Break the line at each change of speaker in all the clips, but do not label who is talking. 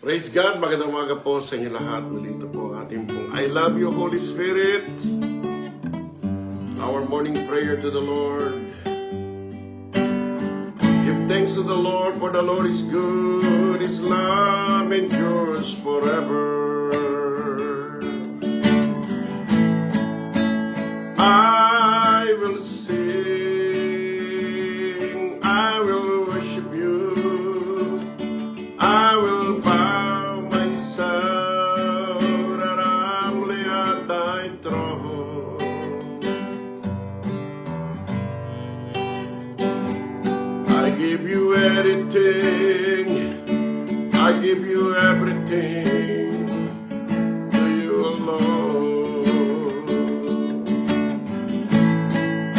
Praise God, magandang umaga po sa inyo lahat. Muli ito po ang ating pong I love you, Holy Spirit. Our morning prayer to the Lord. Give thanks to the Lord, for the Lord is good. His love endures forever. I will sing, I will worship you, I will bow myself that humbly at thy throne. I give you anything, I give you everything, to you alone.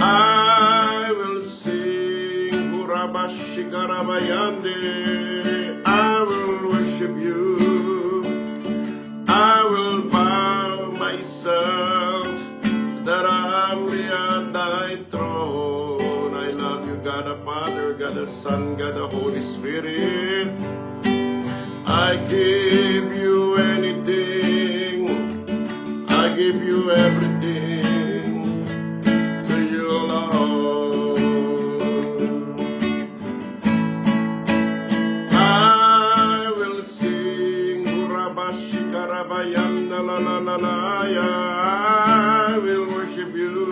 I will sing, Urabashikarabayande, I will worship you, I will bow myself that humbly at thy throne. I love you, God the Father, God the Son, God the Holy Spirit. I give you anything, I give you everything, to you alone. I will sing, Urabashikarabayanda la la la la ya. I will worship you,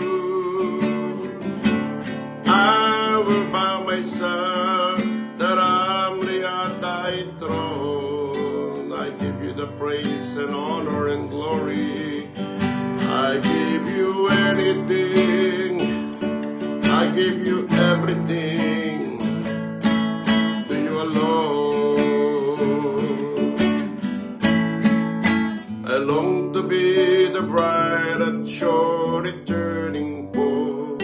I will bow myself that humbly at thy throne. I give you the praise and honor and glory. I give you anything, I give you everything, to you alone. I long to be the bride at your returning post,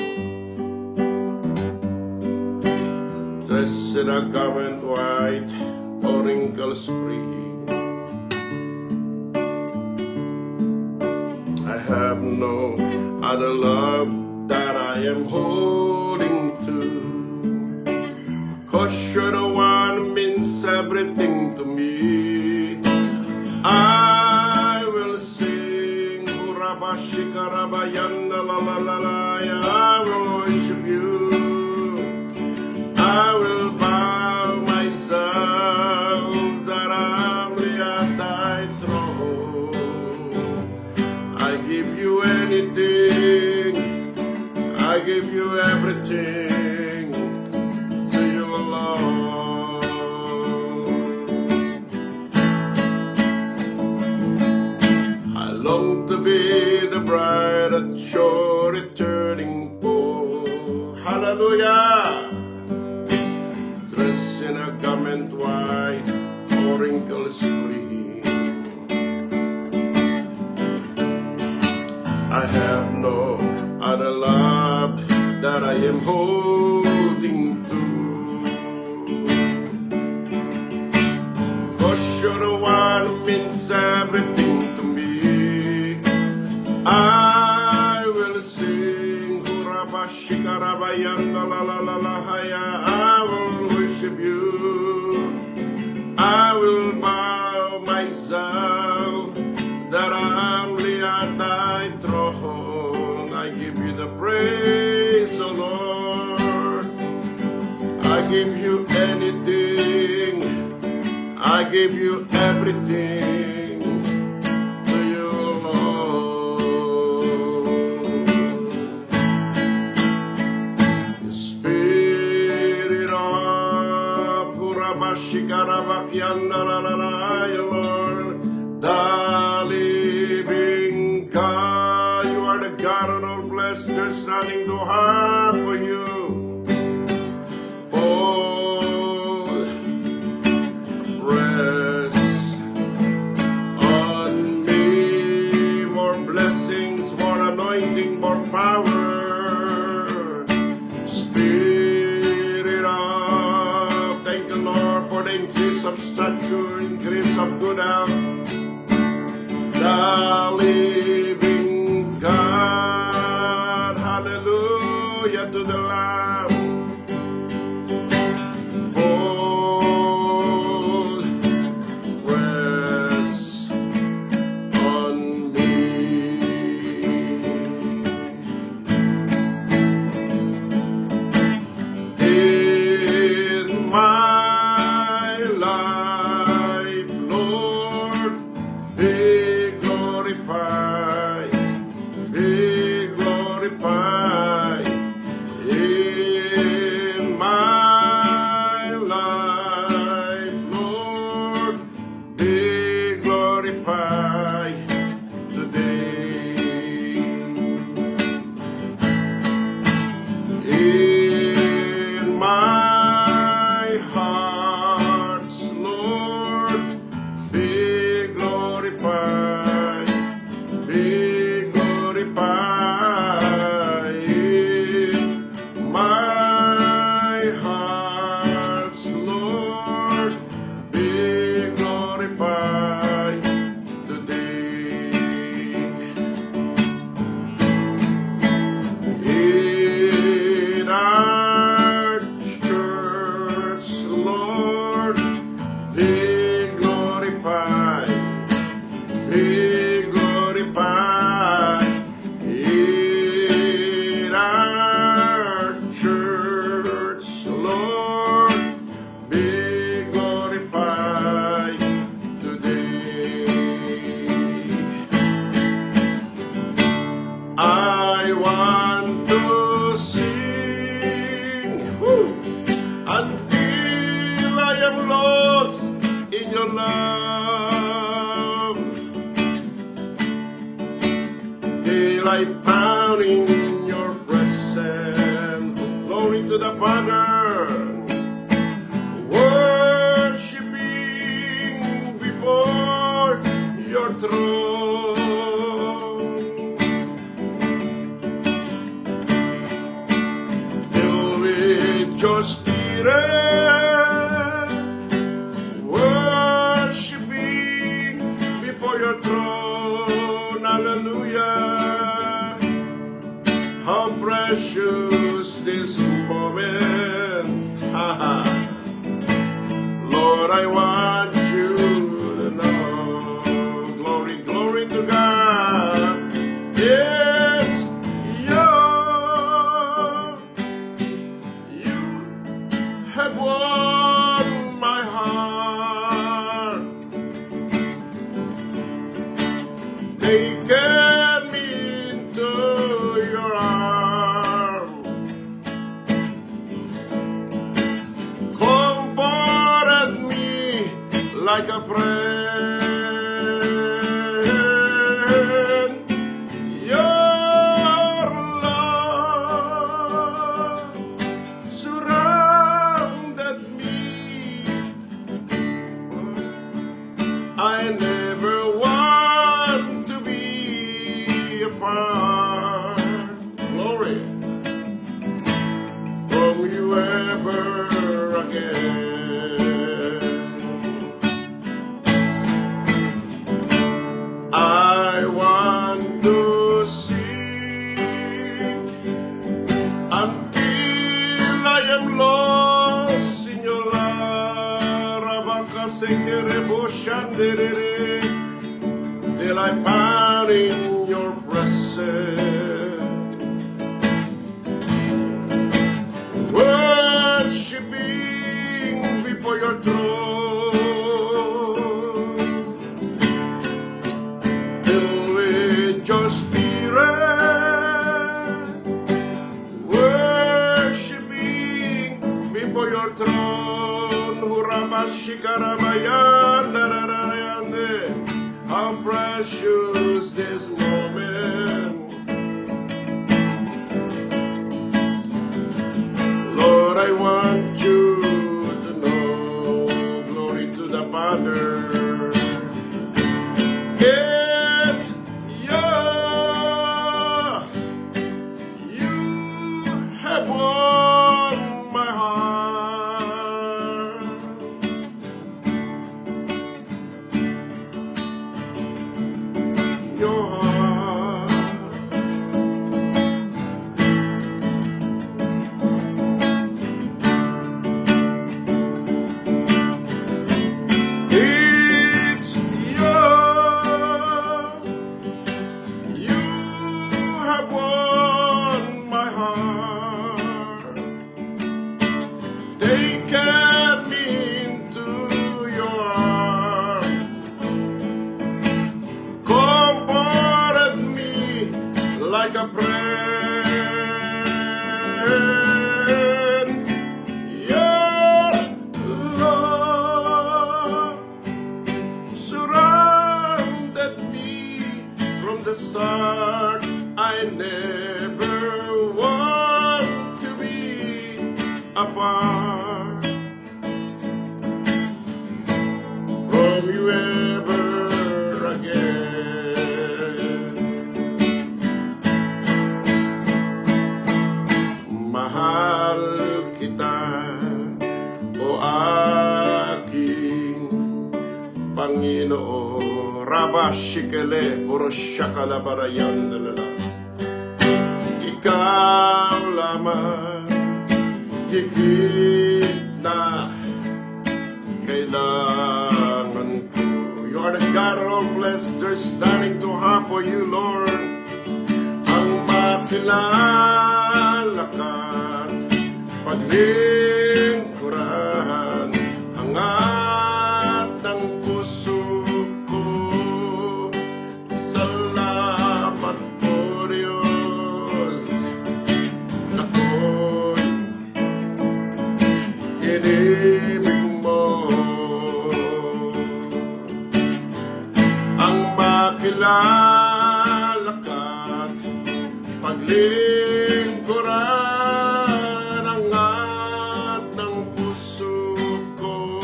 dressed in a garment white or wrinkles free. I have no other love that I am holding to, 'cause you're the one who means everything to me. I will sing, Urabashikarabayanda la la la la ya. I will worship you, I will bow myself that humbly at thy throne. I give you anything, I give you everything, to you alone. I long to be the bride at your returning post. Hallelujah! Dressed in a garment white or wrinkles free. I have no other love that I am holding to, 'cause you're the one who means everything to me. I will sing, Urabashikarabayanda la la la la ya. I will worship you, I will bow myself that humbly at thy throne. I give you the praise, O Lord. I give you anything, I give you everything, to you alone. The Spirit of Urabashikarabakyanda la la la ya, Lord, the living God. You are the God of all blessed. There's nothing too hard for you. Oh, rest on me. More blessings, more anointing, more power. Spirit of, thank you, Lord, for the increase of stature, increase of good health. The living God, hallelujah to the Lamb. Oh, I found in your presence. Glory to the Father. Worshiping before your throne. Filled with your Spirit. Worshiping before your throne. Hallelujah. How precious this moment. Lord, I want you to know. Glory, glory to God. It's your. You have won my heart. Taken me into your arms. Comforted me like a friend. Your love surrounded me. I never want to be apart. Glory from you ever again. I want to sing until I am lost in your love. Rabakasekereboshanderere. Till I found in your presence. Worshiping before your throne. Filled with your Spirit. Worshiping before your throne. Hurabashikarabayan, dararayande. How precious this moment. Lord, I want you to know. Glory to the Father. It's your. You have won my heart. Your heart. It's your. You have won my heart. Taken me into your arms. Comforted me like a friend. Your love surrounded me from the start. I never want to be apart from you ever again. Mahal kita, o aking Panginoon. Rabashikele, Oroshakalabarayang dalala. Ikaw lamang, higit na kailangan ko. You are the God of all blessed. There's nothing too hard for you, Lord. Ang makilala ka, paglingkuran, angat ng puso ko. Salamat po, Diyos. Ako'y inibig mo. Ang makilala ka, lingkuran angat ng puso ko.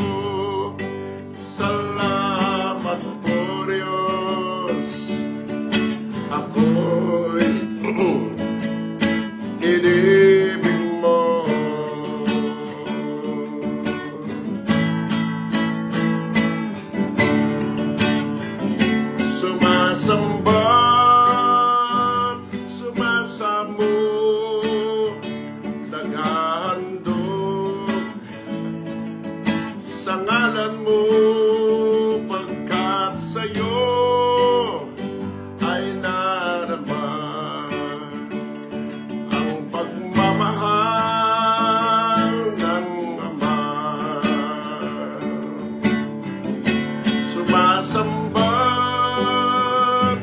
Salamat po Diyos, ako'y inibig mo. Sumasamba, sumasamo, naghahandog sa ngalan mo, pagkat sa'yo ay nadarama ang pagmamahal ng Ama. Sumasamba,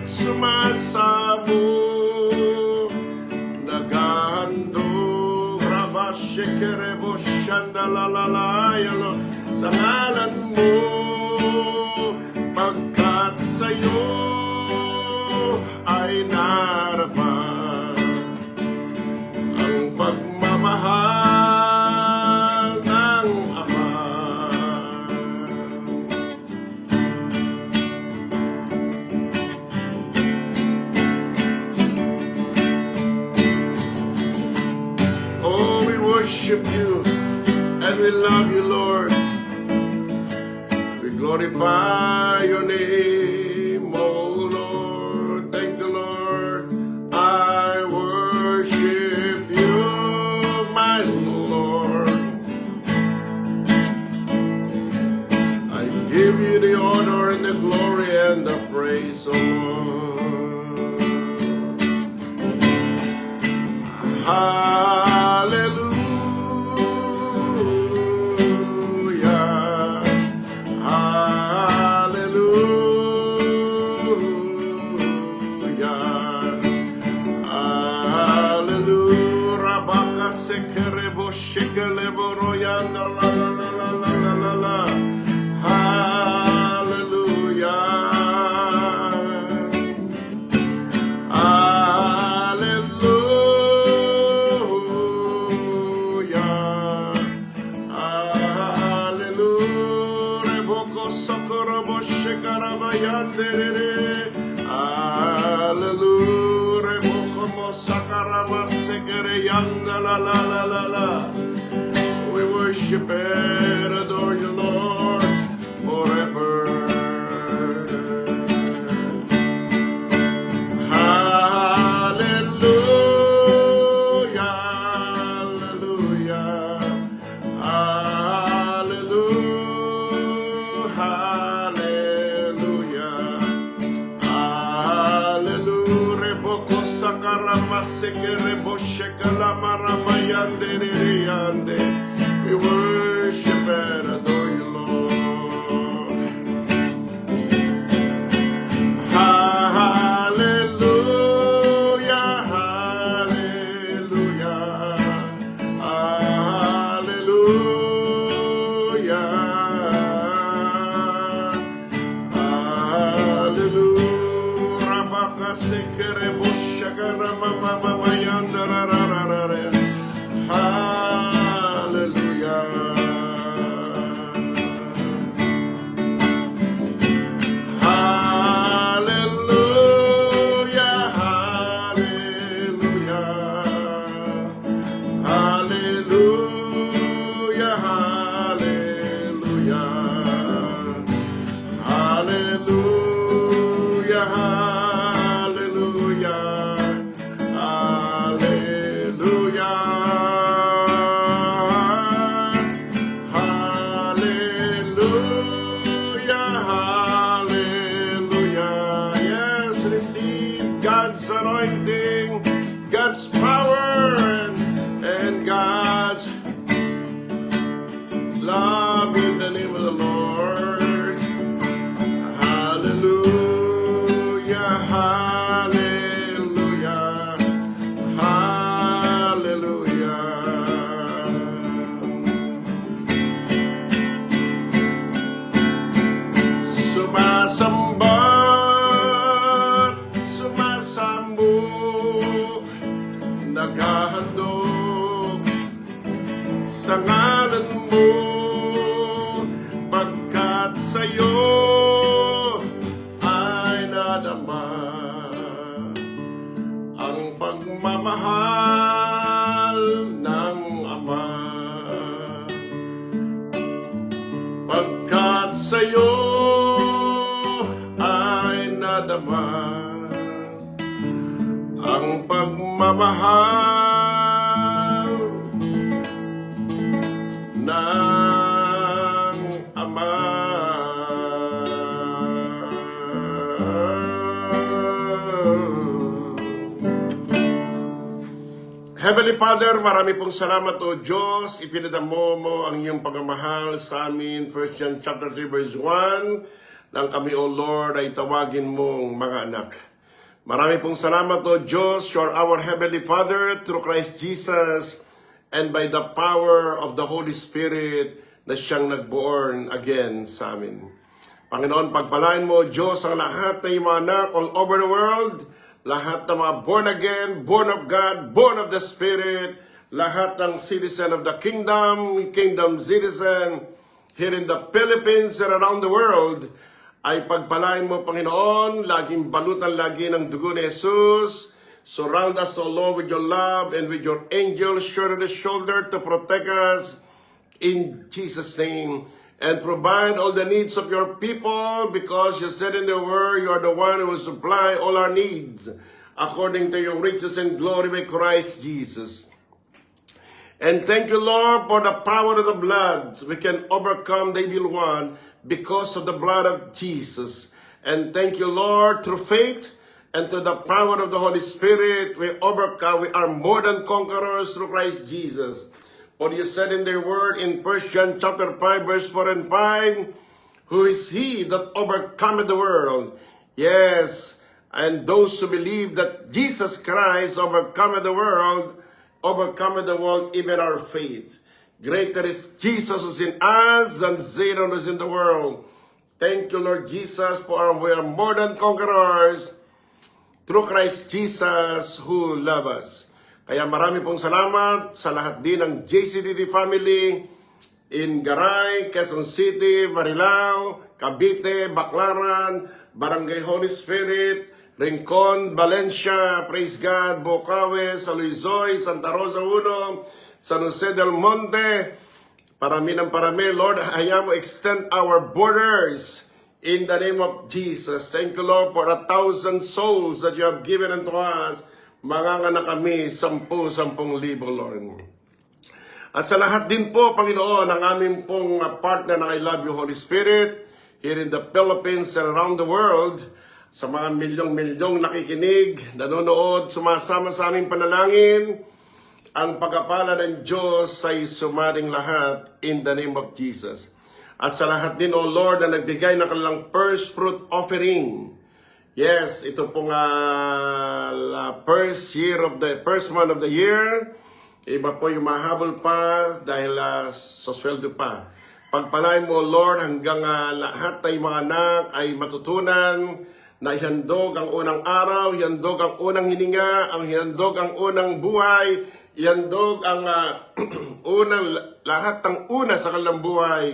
sumasamo, naghahandog, rabashikerebo shandalalayalo, sa ngalan mo, pagkat sa'yo ay narama ang pagmamahal ng Ama. Oh, we worship you and we love you, Lord. We glorify your name, oh Lord. Thank you, Lord. I worship you, my Lord. I give you the honor and the glory and the praise, oh Lord. Hallelujah, hallelujah, hallelujah. Rabaka sekerebo shekelebo royanda la la la la la la la la. Hallelujah. Hallelujah, Reboko Sakarama Sekere Yanda la la la la la. We worship and adore you, Lord, forever. Hallelujah, hallelujah, hallelujah, hallelujah, hallelujah. Reboko Sakarama Sekere Boshekala Maramayande Yande. We worship and adore you, Lord. Hallelujah, hallelujah, hallelujah, hallelujah. Rabaka sekere boshakara mama mama yandarararare. Hallelujah. Hallelujah, hallelujah, hallelujah, hallelujah, hallelujah, hallelujah, hallelujah, hallelujah. Yes, receive God's anointing, God's power, and God's love in the name of the Lord. Hallelujah, hallelujah, hallelujah. Sumasamba, sumasambo, sa'yo ay nadama ang pagmamahal ng Ama. Heavenly Father, marami pong salamat o Diyos. Ipinadamo mo ang iyong pagmamahal sa amin. 1 John chapter 3 verse 1, nang kami o Lord ay tawagin mong mga anak. Marami pong salamat o Diyos. You are our Heavenly Father through Christ Jesus and by the power of the Holy Spirit na siyang nag-born again sa amin. Panginoon, pagpalain mo o Diyos ang lahat ng iyong mga anak all over the world. Lahat ng mga born again, born of God, born of the Spirit, lahat ng citizen of the kingdom, kingdom citizen, here in the Philippines and around the world, ay pagpalain mo, Panginoon, laging balutan lagi ng dugo ni Jesus. Surround us, O Lord, with your love and with your angels, shoulder to shoulder to protect us in Jesus' name. And provide all the needs of your people, because you said in the word, you are the one who will supply all our needs according to your riches and glory by Christ Jesus. And thank you, Lord, for the power of the blood. We can overcome the evil one because of the blood of Jesus. And thank you, Lord, through faith and through the power of the Holy Spirit, we overcome. We are more than conquerors through Christ Jesus. For you said in their word in 1 John chapter 5 verse 4 and 5, who is he that overcometh the world? Yes, and those who believe that Jesus Christ overcometh the world even our faith. Greater is Jesus who is in us than Satan who is in the world. Thank you, Lord Jesus, for we are more than conquerors through Christ Jesus who loves us. Kaya marami pong salamat sa lahat din ng JCDD family in Garay, Quezon City, Marilao, Cavite, Baclaran, Barangay Holy Spirit, Rincon, Valencia, praise God, Bocaue, Saluisoy, Santa Rosa 1, San Jose del Monte, parami ng parami. Lord, hayaan mo extend our borders in the name of Jesus. Thank you, Lord, for 1,000 souls that you have given unto us. Manganganak kami 10,000, Lord. At sa lahat din po, Panginoon, ang aming pong partner na I Love You, Holy Spirit, here in the Philippines and around the world, sa mga milyong-milyong nakikinig, nanonood, sumasama sa aming panalangin, ang pagpapala ng Diyos ay sumaring lahat in the name of Jesus. At sa lahat din, O Lord, na nagbigay ng kanilang first fruit offering. Yes, ito pong first month of the year. Iba po yung mahabol pa dahil sa sweldo pa. Pagpalain mo, Lord, hanggang lahat ay mga anak ay matutunan na ihandog ang unang araw, ihandog ang unang hininga, ang ihandog ang unang buhay, ihandog ang lahat ng una sa kanilang buhay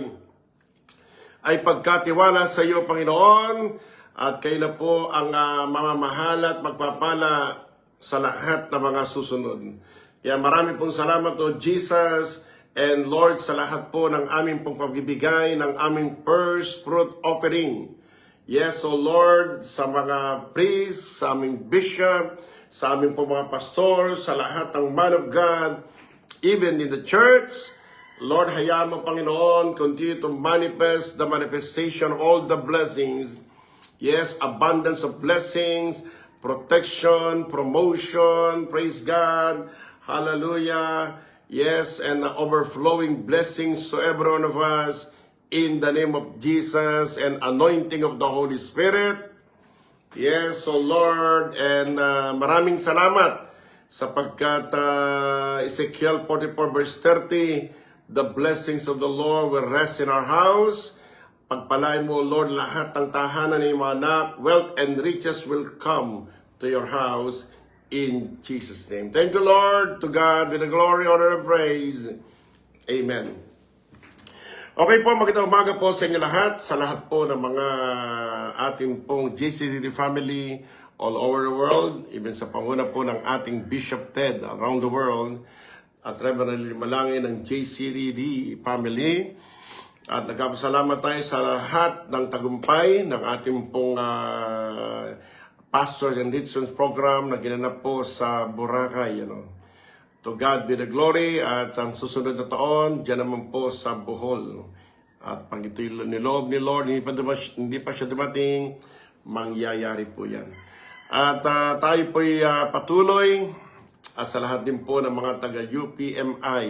ay pagkatiwala sa iyo, Panginoon. At kayo na po ang mamamahal at magpapala sa lahat ng mga susunod. Kaya marami pong salamat o Jesus and Lord sa lahat po ng aming pong pagbibigay ng aming first fruit offering. Yes, O Lord, sa mga priest, sa aming bishop, sa aming pong mga pastor, sa lahat ng man of God, even in the church. Lord, hayaan mo, Panginoon, continue to manifest the manifestation of all the blessings. Yes, abundance of blessings, protection, promotion, praise God, hallelujah. Yes, and overflowing blessings to every one of us in the name of Jesus and anointing of the Holy Spirit. Yes, so Lord, and maraming salamat sapagkat Ezekiel 44 verse 30, the blessings of the Lord will rest in our house. Pagpalain mo, Lord, lahat ng tahanan ng mga anak, wealth and riches will come to your house in Jesus' name. Thank you, Lord. To God be the glory, honor, and praise. Amen. Okay po, magandang umaga po sa inyo lahat, sa lahat po ng mga ating pong JCDD family all over the world, even sa panguna po ng ating Bishop Ted around the world, at Reverend Malangin ng JCDD family. At nagpapasalamat tayo sa lahat ng tagumpay ng ating pong Pastors and Listeners program na ginanap po sa Boracay. To God be the glory. At ang susunod na taon, dyan naman po sa Bohol. At pag ito'y niloob ni Lord, hindi pa siya dumating, mangyayari po yan. At tayo po'y patuloy at sa lahat din po ng mga taga-UPMI,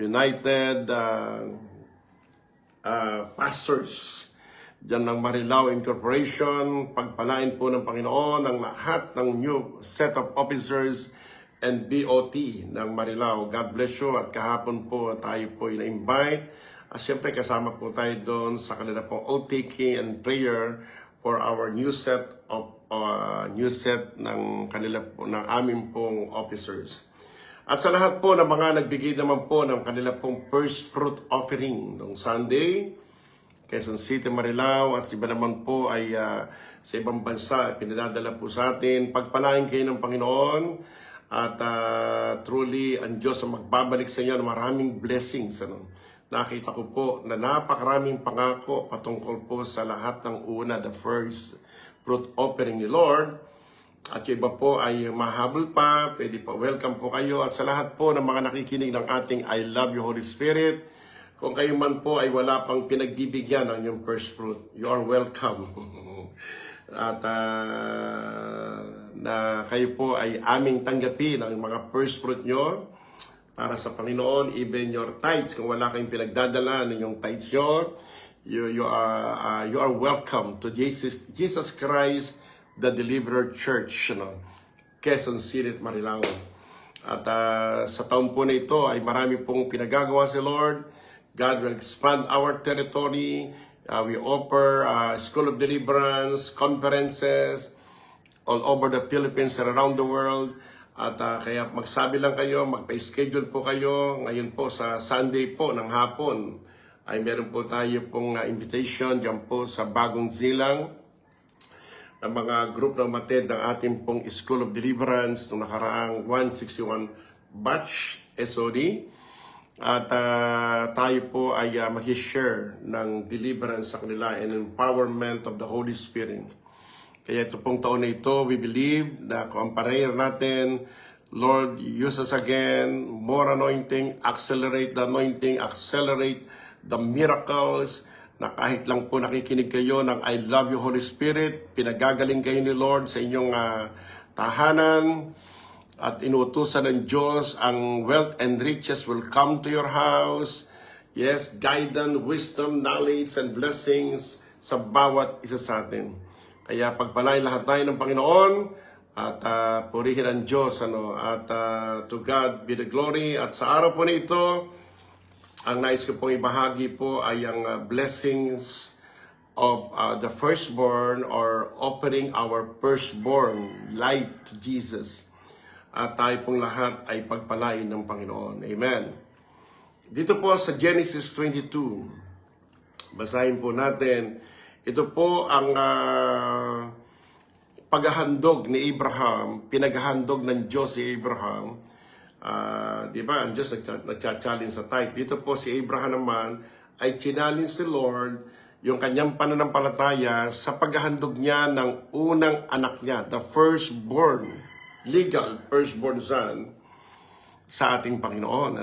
United Pastors dyan ng Marilao Incorporation, pagpalain po ng Panginoon ang lahat ng new set of officers and BOT ng Marilao. God bless you. At kahapon po tayo po na-invite. At syempre kasama po tayo doon sa kanila pong OTK and prayer for our new set ng kanila po, ng aming pong officers. At sa lahat po ng mga nagbigay naman po ng kanila pong first fruit offering noong Sunday, Quezon City, Marilao, at iba naman po ay sa ibang bansa, pinadadala po sa atin. Pagpalain kayo ng Panginoon at truly ang Diyos ang magbabalik sa inyo ng maraming blessings. Nakita ko po na napakaraming pangako patungkol po sa lahat ng una, the first fruit offering ni Lord. At yung iba po ay mahabol pa, pwede pa, welcome po kayo. At sa lahat po ng mga nakikinig ng ating I Love You Holy Spirit, kung kayo man po ay wala pang pinagbibigyan ng yung first fruit, you are welcome. At na kayo po ay aming tanggapin ang mga first fruit nyo para sa Panginoon, even your tithes. Kung wala kayong pinagdadala ng yung tithes nyo, you are welcome to Jesus Christ, the Deliverer Church, Quezon City, Marilao. At sa taon po na ito ay marami pong pinagagawa si Lord. God will expand our territory. We offer School of Deliverance, conferences all over the Philippines and around the world. At kaya magsabi lang kayo, magpa-schedule po kayo. Ngayon po sa Sunday po ng hapon ay meron po tayo pong invitation dyan po sa Bagong Silang ng mga group na umattend ng ating pong School of Deliverance noong nakaraang 161 batch SOD. At tayo po ay mag-share ng deliverance sa kanila and empowerment of the Holy Spirit. Kaya ito pong taon na ito, we believe na kung ang prayer natin, Lord, use us again, more anointing, accelerate the anointing, accelerate the miracles, na kahit lang po nakikinig kayo ng I Love You Holy Spirit, pinagagaling kayo ni Lord sa inyong tahanan at inuutusan ng Diyos, ang wealth and riches will come to your house. Yes, guidance, wisdom, knowledge, and blessings sa bawat isa sa atin. Kaya pagpalain lahat tayo ng Panginoon at purihin ang Diyos. At to God be the glory. At sa araw po nito, ang nais ko pong ibahagi po ay ang blessings of the firstborn or offering our firstborn life to Jesus. At tayo pong lahat ay pagpalain ng Panginoon. Amen. Dito po sa Genesis 22, basahin po natin, ito po ang paghahandog ni Abraham, pinaghahandog ng Diyos si Abraham. Di ba, ang Diyos nagcha-challenge sa tithe. Dito po si Abraham naman ay challenge si Lord yung kanyang pananampalataya sa paghahandog niya ng unang anak niya, the firstborn, legal firstborn son sa ating Panginoon.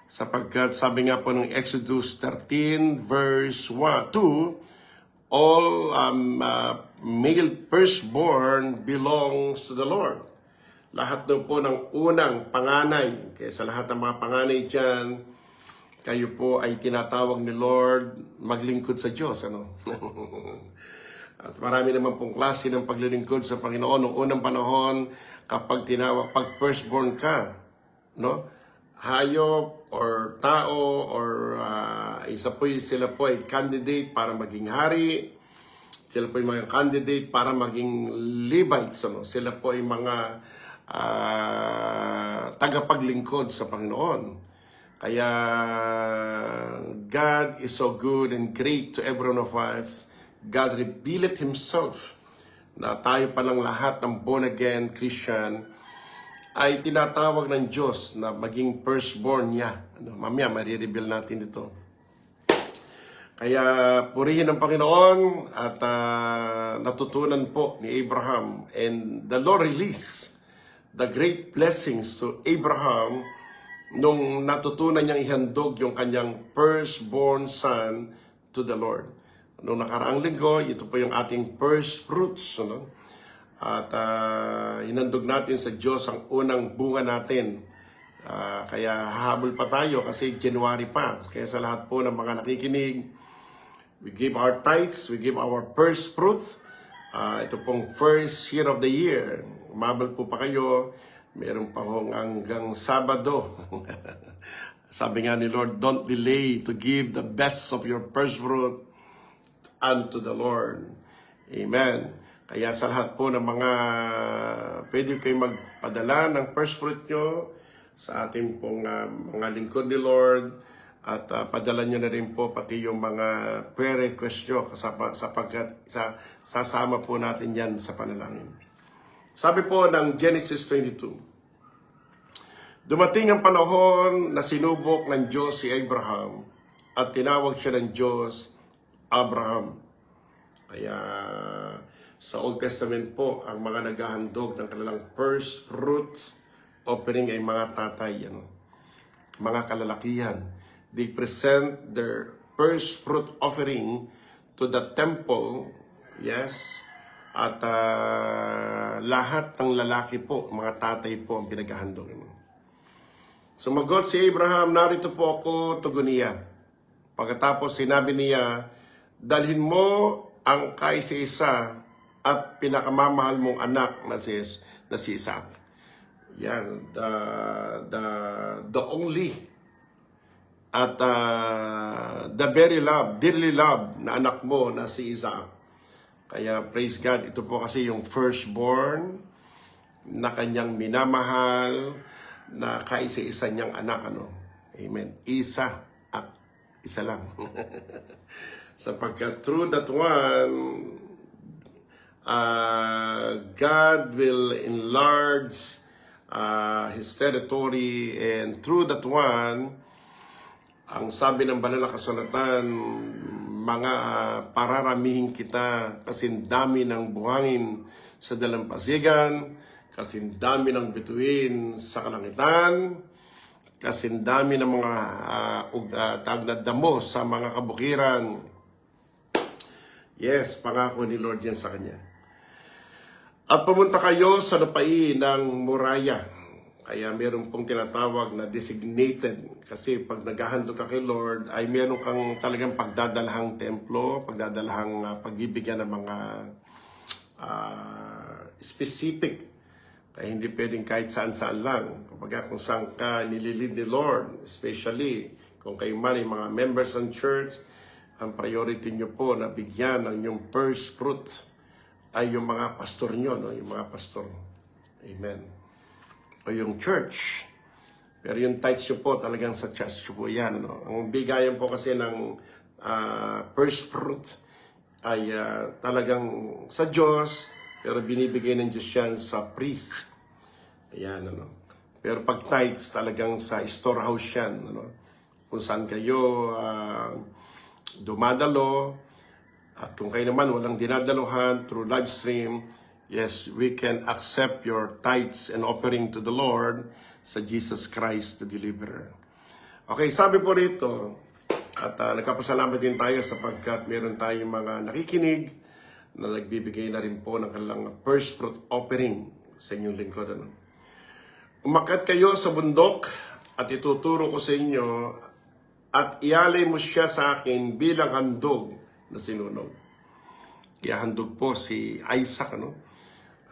Sapagkat sabi nga po ng Exodus 13 verse 2, all male firstborn belongs to the Lord. Lahat daw po ng unang panganay, kaya sa lahat ng mga panganay dyan, kayo po ay tinatawag ni Lord maglingkod sa Diyos. At marami naman pong klase ng paglilingkod sa Panginoon. Noong unang panahon, kapag pag firstborn ka, hayop or tao or sila po ay candidate para maging hari. Sila po ay mga candidate para maging Levites. Sila po ay mga tagapaglingkod sa Panginoon. Kaya God is so good and great to every one of us. God revealed Himself na tayo palang lahat ng born again Christian ay tinatawag ng Diyos na maging firstborn niya. Mamaya, marireveal natin ito. Kaya purihin ang Panginoon at natutunan po ni Abraham, and the Lord released the great blessings to Abraham nung natutunan niyang ihandog yung kanyang firstborn son to the Lord. Nung nakaraang linggo, ito po yung ating first fruits. Ano? At hinandog natin sa Diyos ang unang bunga natin. Kaya hahabol pa tayo kasi January pa. Kaya sa lahat po ng mga nakikinig, we give our tithes, we give our first fruit. Ito pong first year of the year. Umabal po pa kayo. Meron pa hong hanggang Sabado. Sabi nga ni Lord, don't delay to give the best of your first fruit unto the Lord. Amen. Kaya sa lahat po ng mga pwede kayo magpadala ng first fruit nyo sa ating pong mga lingkod ni Lord. At padala nyo na rin po pati yung mga prayer request nyo sapagkat sasama po natin yan sa panalangin. Sabi po ng Genesis 22, dumating ang panahon na sinubok ng Diyos si Abraham at tinawag siya ng Diyos Abraham. Kaya sa Old Testament po, ang mga naghahandog ng kanilang first fruits offering ay mga tatay, mga kalalakihan. They present their first fruit offering to the temple, yes, at lahat ng lalaki po, mga tatay po ang pinaghahandog. Sumagot si Abraham, narito po ako, tugon niya. Pagkatapos sinabi niya, dalhin mo ang kaisa-isa at pinakamamahal mong anak na si Isaac. Yan, the only at the very dearly loved na anak mo na si Isaac. Kaya praise God, ito po kasi yung firstborn na kanyang minamahal na kaisa-isa niyang anak. Amen. Isa lang. Sapagkat through that one, God will enlarge His territory, and through that one, ang sabi ng banal na kasulatan, mga pararamihin kita kasing dami ng buhangin sa dalampasigan, kasing dami ng bituin sa kalangitan, kasing dami ng mga tawag na damo sa mga kabukiran. Yes, pangako ni Lord yan sa kanya. At pumunta kayo sa lupain ng Moriah. Kaya meron pong tinatawag na designated. Kasi pag naghahandog ka kay Lord, ay meron kang talagang pagdadalahang templo, pagdadalahang pagbibigyan ng mga specific. Kaya hindi pwedeng kahit saan-saan lang. Kapag kung saan ka nililid ni Lord, especially kung kayo man ay mga members ng church, ang priority nyo po na bigyan ng yung first fruit ay yung mga pastor nyo, yung mga pastor. Amen. O yung church. Pero yung tithes nyo po, talagang sa church po yan. Ang bigayan po kasi ng first fruit ay talagang sa Diyos, pero binibigay ng Diyos yan sa priest. Ayan, Pero pag tithes, talagang sa storehouse yan. Kung saan kayo dumadalo, at kung kayo naman walang dinadaluhan through live stream, yes, we can accept your tithes and offering to the Lord sa Jesus Christ, the Deliverer. Okay, sabi po rito, at nagkapasalamat din tayo sapagkat meron tayong mga nakikinig na nagbibigay na rin po ng kanilang first fruit offering sa inyong lingkod. Umakyat kayo sa bundok at ituturo ko sa inyo at ialay mo siya sa akin bilang handog na sinunog. Kaya handog po si Isaac,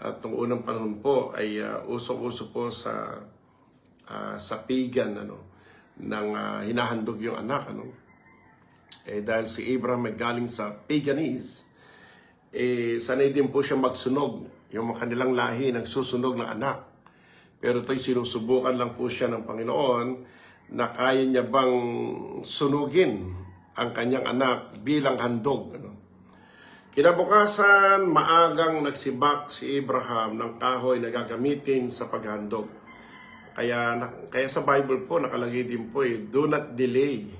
At nung unang panahon po ay usong-uso po sa pagan, nang hinahandog yung anak, dahil si Abraham ay galing sa paganese, sanay din po siya magsunog. Yung mga kanilang lahi nagsusunog ng anak. Pero ito'y sinusubukan lang po siya ng Panginoon na kaya niya bang sunugin ang kanyang anak bilang handog. Kinabukasan, maagang nagsibak si Abraham ng kahoy na gagamitin sa paghandog. Kaya sa Bible po, nakalagay din po do not delay.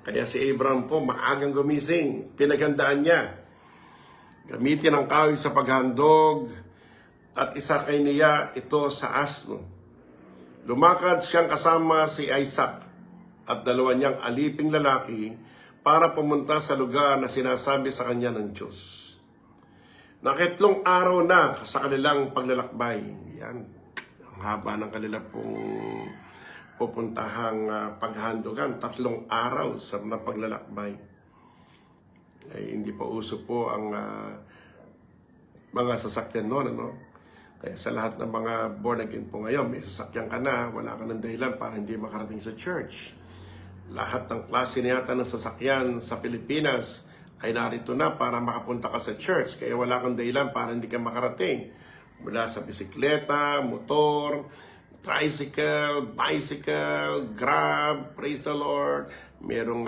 Kaya si Abraham po, maagang gumising. Pinaghandaan niya. Gamitin ang kahoy sa paghandog at isakay niya ito sa asno. Lumakad siyang kasama si Isaac at dalawa niyang aliping lalaki para pumunta sa lugar na sinasabi sa kanya ng Diyos. Nakatlong araw na sa kanilang paglalakbay. Yan. Ang haba ng kanila pong pupuntahang paghandogan. 3 araw sa paglalakbay. Ay, hindi pa uso po ang mga sasakyan noon, ano? Kaya sa lahat ng mga born again po ngayon, may sasakyan ka na, wala ka ng dahilan para hindi makarating sa church. Lahat ng klase na yata ng sasakyan sa Pilipinas ay narito na para makapunta ka sa church. Kaya wala kang dahilan para hindi ka makarating. Mula sa bisikleta, motor, tricycle, bicycle, Grab, praise the Lord. Merong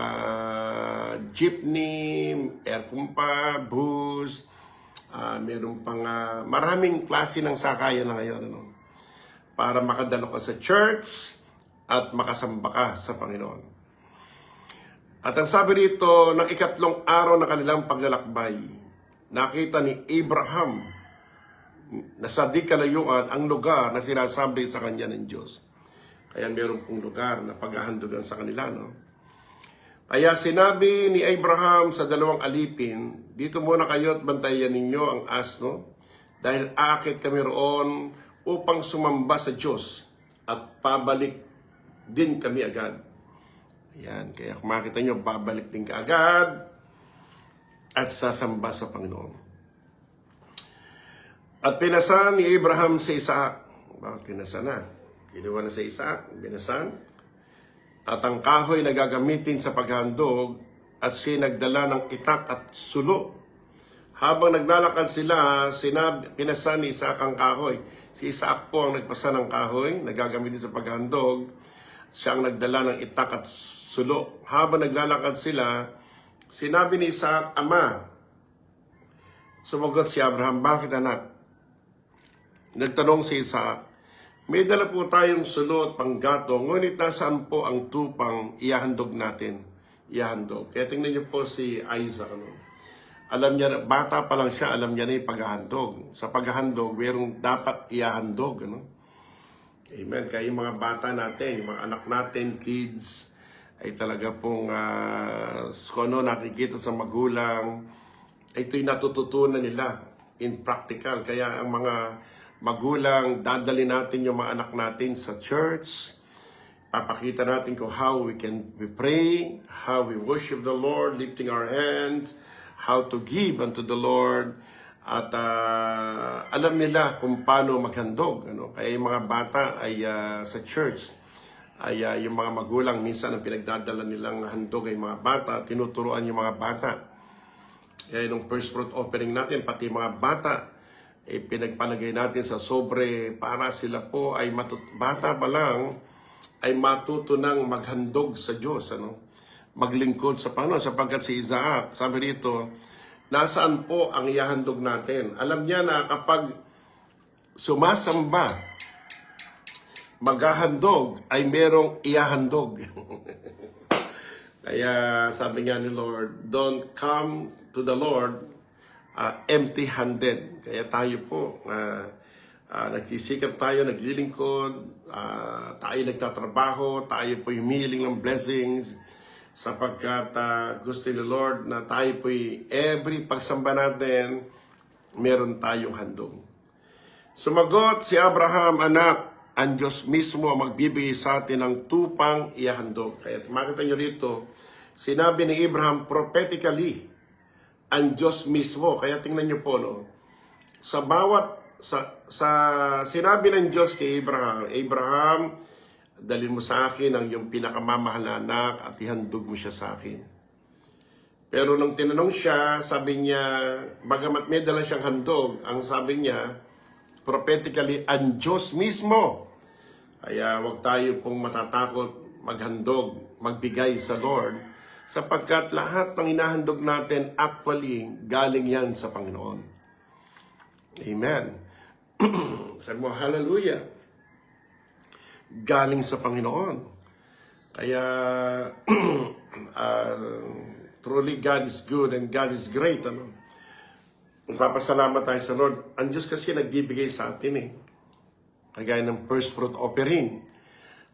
jeepney, aircompa, bus, meron pang maraming klase ng sakayan na ngayon, ano, para makadalo ka sa church at makasamba ka sa Panginoon. At ang sabi rito, ng 3 araw na kanilang paglalakbay, nakita ni Abraham na sa di kalayuan ang lugar na sinasabi sa kanya ng Diyos. Kaya meron pong lugar na paghahandogan sa kanila, no? Kaya sinabi ni Abraham sa 2 alipin, dito muna kayo at bantayan ninyo ang asno, dahil aakit kami roon upang sumamba sa Diyos at pabalik din kami agad. Ayan, kaya kung makita nyo, babalik din ka agad at sasamba sa Panginoon. At pinasan ni Abraham si Isaac. Bakit pinasan na? Kinuha na si Isaac, pinasan. At ang kahoy na gagamitin sa paghandog at siya nagdala ng itak at sulo. Habang naglalakad sila, pinasan ni Isaac ang kahoy. Si Isaac po ang nagpasa ng kahoy na gagamitin sa paghandog. Siya ang nagdala ng itak at sulo. Habang naglalakad sila, sinabi ni Isaac, Ama. Sumagot si Abraham, bakit anak? Nagtanong si Isaac, may dala po tayong sulo at panggato, ngunit nasaan po ang tupang ihahandog natin? Ihahandog. Kaya tingnan niyo po si Isaac. Ano? Alam niya, bata pa lang siya, alam niya na yung paghahandog. Sa paghahandog, mayroong dapat ihahandog. Ano? Amen. Kaya yung mga bata natin, yung mga anak natin, kids, ay talaga pong kung ano nakikita sa magulang, ito'y natututunan nila in practical. Kaya ang mga magulang, dadali natin yung mga anak natin sa church. Papakita natin kung how we pray, how we worship the Lord, lifting our hands, how to give unto the Lord. At alam nila kung paano maghandog. Ano? Kaya yung mga bata ay sa church, ay yung mga magulang, minsan ang pinagdadala nilang handog ay mga bata, tinuturuan yung mga bata. Kaya nung first fruit offering natin, pati mga bata, pinagpalagay natin sa sobre para sila po ay bata pa lang ay matuto ng maghandog sa Diyos, ano? Maglingkod sa Panginoon, sapagkat si Isaac, sabi rito, nasaan po ang ihahandog natin? Alam niya na kapag sumasamba, maghahandog ay merong ihahandog. Kaya sabi nga ni Lord, don't come to the Lord empty-handed. Kaya tayo po, nagsisikap tayo, naglilingkod, tayo nagtatrabaho, tayo po humihiling ng blessings, sapagkat gusto ni Lord na tayo po every pagsamba natin, meron tayong handog. Sumagot si Abraham, anak, ang Diyos mismo ang magbibigay sa atin ng tupang ihahandog. Kaya makita nyo rito, sinabi ni Abraham prophetically, ang Diyos mismo. Kaya tingnan nyo po, no? Sa sinabi ng Diyos kay Abraham, Abraham, dalhin mo sa akin ang iyong pinakamamahal na anak at ihandog mo siya sa akin. Pero nung tinanong siya, sabi niya, bagamat may dala siyang handog, ang sabi niya, prophetically, ang Diyos mismo. Kaya wag tayo pong matatakot maghandog, magbigay sa Lord, sapagkat lahat ng inahandog natin actually galing yan sa Panginoon. Amen. Sabi mo, hallelujah. Galing sa Panginoon. Kaya Truly, God is good and God is great. Ano? Magpapasalamat tayo sa Lord. Ang Diyos kasi nagbibigay sa atin eh. Kagaya ng first fruit offering.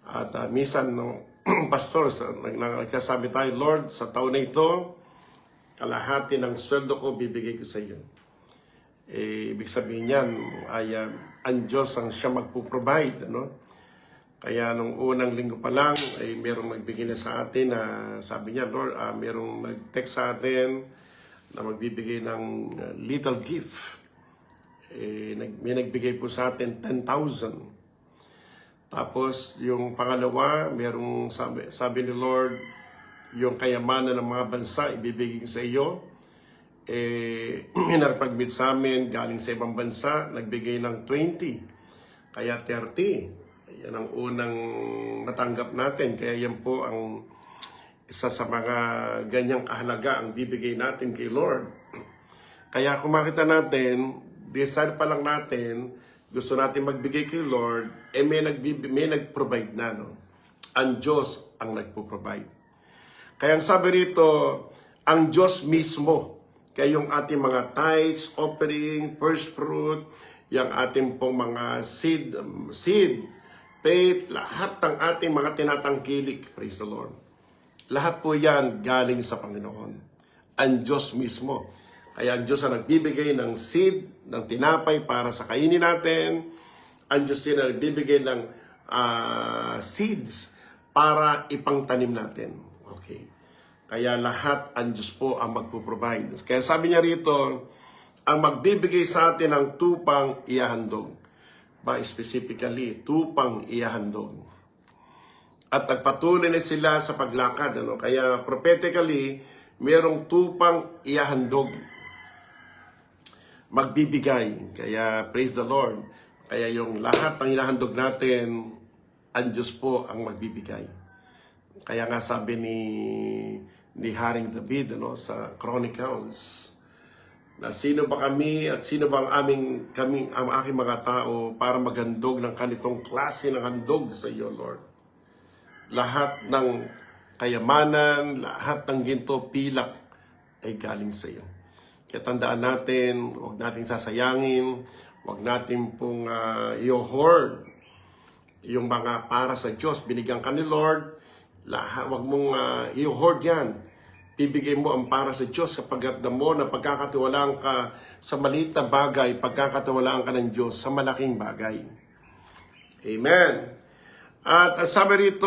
At minsan, no, pastor, nagkasabi tayo, Lord, sa taon na ito, kalahati ng sweldo ko, bibigay ko sa iyo. Ibig sabihin yan, ay ang Diyos ang siya magpo-provide. Ano? Kaya nung unang linggo pa lang, ay merong nagbigay na sa atin na sabi niya, Lord, merong nag-text sa atin na magbibigay ng little gift. May nagbigay po sa atin 10,000. Tapos yung pangalawa, merong sabi ni Lord, yung kayamanan ng mga bansa, ibibigay sa iyo. Nakapag-meet sa amin, galing sa ibang bansa, nagbigay ng 20. Kaya 30. Yan ang unang natanggap natin. Kaya yan po ang isa sa mga ganyang kahalaga ang bibigay natin kay Lord. Kaya kung makita natin, decide pa lang natin, gusto natin magbigay kay Lord, may nag-provide na. No? Ang Diyos ang nagpo-provide. Kaya ang sabi rito, ang Diyos mismo, kaya yung ating mga tithes, offering, first fruit, yung ating pong mga seed, faith, lahat ng ating mga tinatangkilik, praise the Lord. Lahat po yan galing sa Panginoon. Ang Diyos mismo. Kaya ang Diyos ang nagbibigay ng seed, ng tinapay para sa kainin natin. Ang Diyos din ang nagbibigay ng seeds para ipangtanim natin. Okay. Kaya lahat ang Diyos po ang magpo-provide. Kaya sabi niya rito, ang magbibigay sa atin ng tupang ihahandog. Ba specifically, tupang ihahandog. At nagpatuloy na sila sa paglakad. Ano? Kaya prophetically, mayroong tupang ihahandog. Magbibigay. Kaya praise the Lord. Kaya yung lahat ng hinahandog natin, ang Diyos po ang magbibigay. Kaya nga sabi ni Haring David sa Chronicles, na sino ba kami at sino ba ang aking mga tao para maghandog ng kanitong klase ng handog sa iyo, Lord. Lahat ng kayamanan, lahat ng ginto, pilak ay galing sa iyo. Kaya tandaan natin, huwag natin sasayangin, huwag natin pong i-hoard yung mga para sa Diyos. Binigyan ka ni Lord, huwag mong i-hoard yan. Bibigay mo ang para sa Diyos kapag mo na pagkakatiwalaan ka sa maliit na bagay, pagkakatiwalaan ka ng Diyos sa malaking bagay. Amen. At ang sabi rito,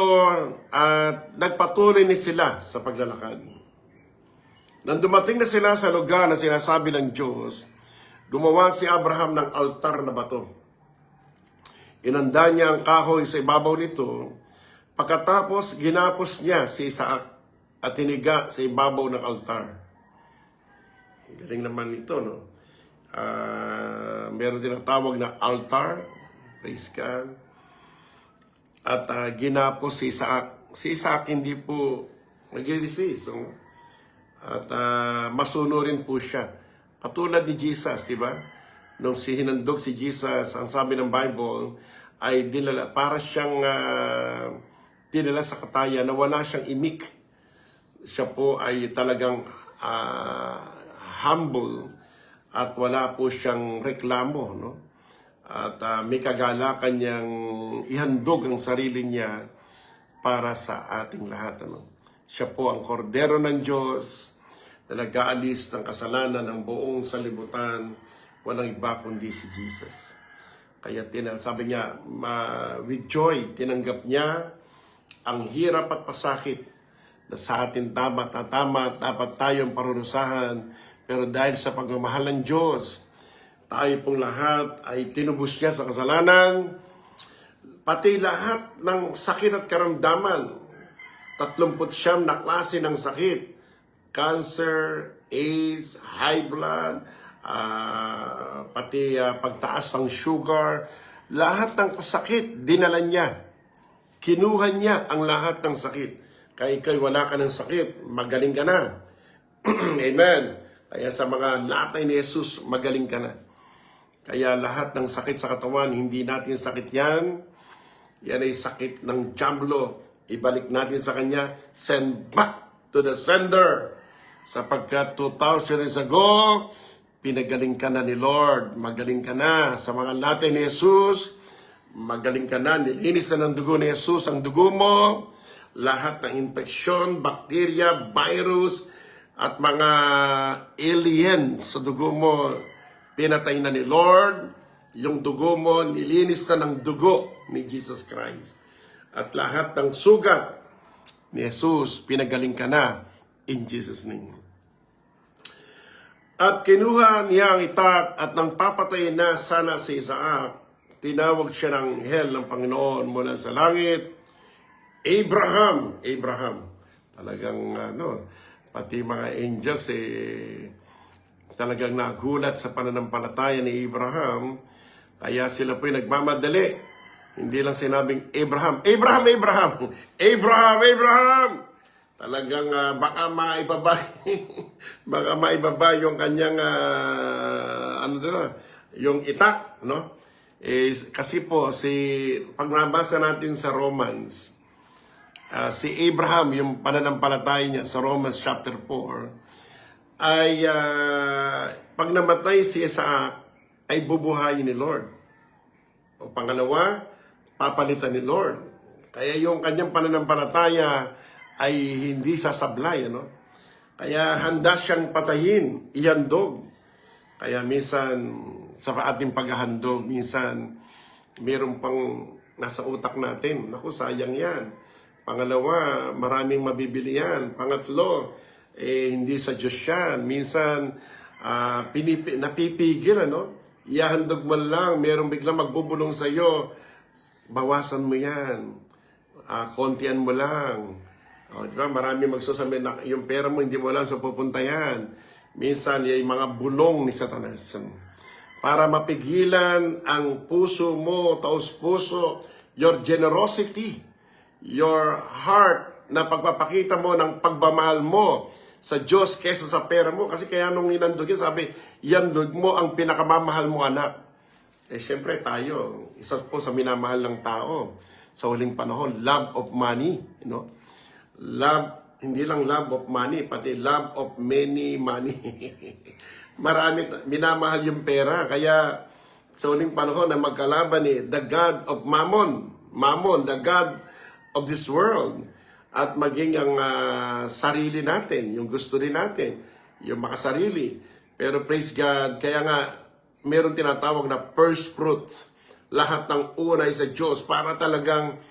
nagpatuloy ni sila sa paglalakad. Nang dumating na sila sa lugar na sinasabi ng Diyos, gumawa si Abraham ng altar na bato. Inanda niya ang kahoy sa ibabaw nito. Pagkatapos, ginapos niya si Isaac at tiniga sa ibabaw ng altar. Galing naman ito, no? Meron din ang tawag na altar. Praise God. At ginapos si Isaac. Si Isaac hindi po nag-resist. No? At masuno rin po siya. Katulad ni Jesus, di ba? Nung hinandog si Jesus, ang sabi ng Bible, ay dinala, para siyang dinala sa kataya na wala siyang imik. Siya po ay talagang humble at wala po siyang reklamo. No? At may kagalakan niyang ihandog ang sarili niya para sa ating lahat. Ano? Siya po ang kordero ng Diyos na nag-aalis ng kasalanan ng buong salibutan. Walang iba kundi si Jesus. Kaya sabi niya, with joy, tinanggap niya ang hirap at pasakit na sa atin dapat tayong parurusahan. Pero dahil sa pagmamahal ng Diyos, tayo pong lahat ay tinubos niya sa kasalanan. Pati lahat ng sakit at karamdaman, 39 na klase ng sakit, cancer, AIDS, high blood, pati pagtaas ng sugar, lahat ng sakit, dinala niya. Kinuha niya ang lahat ng sakit. Kaya ikaw wala ka ng sakit, magaling ka na. Amen. Kaya sa mga latay ni Jesus, magaling ka na. Kaya lahat ng sakit sa katawan, hindi natin sakit yan. Yan ay sakit ng diablo. Ibalik natin sa Kanya, send back to to the sender. Sapagkat 2,000 years ago, pinagaling ka na ni Lord. Magaling ka na sa mga natin ni Jesus. Magaling ka na. Nilinis na ng dugo ni Jesus ang dugo mo. Lahat ng infeksyon, bakterya, virus, at mga alien sa dugo mo, pinatay na ni Lord. Yung dugo mo, nilinis na ng dugo ni Jesus Christ. At lahat ng sugat ni Jesus, pinagaling ka na in Jesus' name. At kinuha niya ang itak at nang papatay na sana si Isaac, tinawag siya ng hell ng Panginoon mula sa langit. Abraham, talagang pati mga angels talagang nagulat sa pananampalataya ni Abraham. Kaya sila po'y nagmamadali. Hindi lang sinabing Abraham. Talagang baka maibaba yung kanyang yung itak, no? Kasi po pag nabasa natin sa Romans, si Abraham, yung pananampalataya niya sa Romans chapter 4, ay pag namatay si Isaac, ay bubuhayin ni Lord. O pangalawa, papalitan ni Lord. Kaya yung kanyang pananampalataya ay hindi sasablay, ano? Kaya handa siyang patayin, ihandog. Kaya minsan, sa ating paghahandog, minsan, mayroon pang nasa utak natin, naku, sayang yan. Pangalawa, maraming mabibili yan. Pangatlo, hindi sa Diyos yan. Minsan, napipigil, ano? Ihahandog mo lang, mayroong biglang magbubulong sa iyo, bawasan mo yan. Kontian mo lang. Diba? Marami magsasabi na yung pera mo, hindi mo lang sa pupunta yan. Minsan, yung mga bulong ni Satanas. Para mapigilan ang puso mo, taos puso, your generosity, your heart, na pagpapakita mo ng pagmamahal mo sa Diyos kesa sa pera mo. Kasi kaya nung inandog yun, sabi, iandog mo ang pinakamamahal mo anak. Siyempre tayo, isa po sa minamahal ng tao sa huling panahon, love of money. Love, hindi lang love of money, pati love of many money. Marami, minamahal yung pera. Kaya sa huling panahon na magkalaban the God of Mammon, the God of this world, at maging ang sarili natin, yung gusto din natin, yung makasarili. Pero praise God, kaya nga, meron tinatawag na first fruit. Lahat ng unay sa Diyos para talagang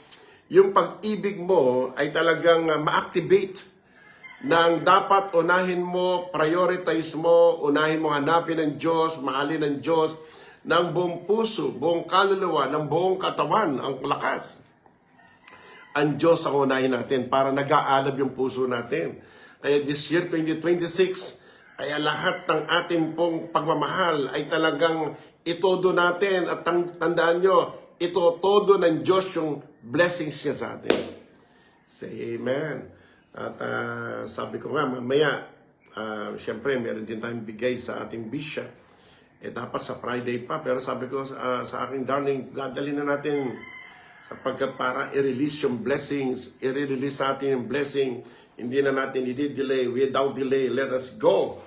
yung pag-ibig mo ay talagang ma-activate nang dapat unahin mo, prioritize mo, unahin mo hanapin ng Diyos, mahalin ng Diyos ng buong puso, buong kaluluwa, ng buong katawan, ang lakas. Ang Diyos ang unahin natin para nag-aalab yung puso natin. Kaya this year, 2026, kaya lahat ng ating pong pagmamahal ay talagang itodo natin. At tandaan nyo, itodo ng Diyos yung blessings niya sa atin. Say amen. At sabi ko nga, mamaya, siyempre, meron din tayong bigay sa ating bishop. Dapat sa Friday pa. Pero sabi ko sa aking darling, dadalhin na natin sapagkat para i-release yung blessings, i-release sa atin yung blessing, hindi na natin i-delay. Without delay, let us go.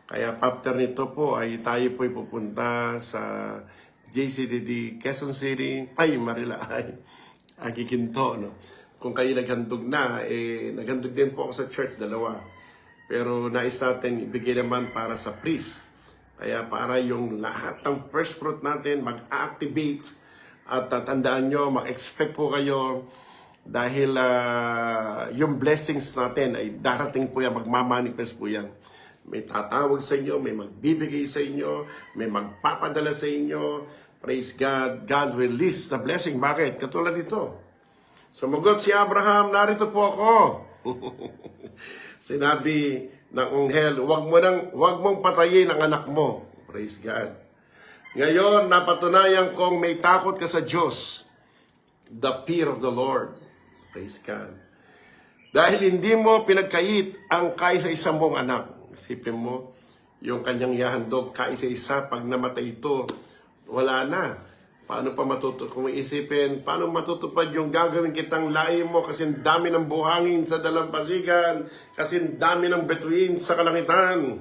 Kaya after nito po, ay tayo po pupunta sa JCDD, Quezon City, Manila, Agiginto, no? Kung kayo naghandog na, naghandog din po ako sa church, dalawa. Pero nais natin ibigay naman para sa priest. Kaya para yung lahat ng first fruit natin mag-activate. At tandaan nyo, mag-expect po kayo dahil yung blessings natin ay darating po yan, magmamanifest po yan. May tatawag sa inyo, may magbibigay sa inyo, may magpapadala sa inyo. Praise God. God will release the blessing. Bakit? Katulad dito. Sumagot si Abraham, narito po ako. Sinabi ng anghel, wag mong patayin ang anak mo. Praise God. Ngayon, napatunayan kong may takot ka sa Diyos. The fear of the Lord. Praise God. Dahil hindi mo pinagkait ang kaisa-isa mong anak. Isipin mo, yung kanyang yahandog, kaisa-isa, pag namatay ito, wala na. Paano pa kung isipin, paano matutupad yung gagawin kitang lahi mo kasi ang dami ng buhangin sa dalampasigan, kasi ang dami ng bituin sa kalangitan.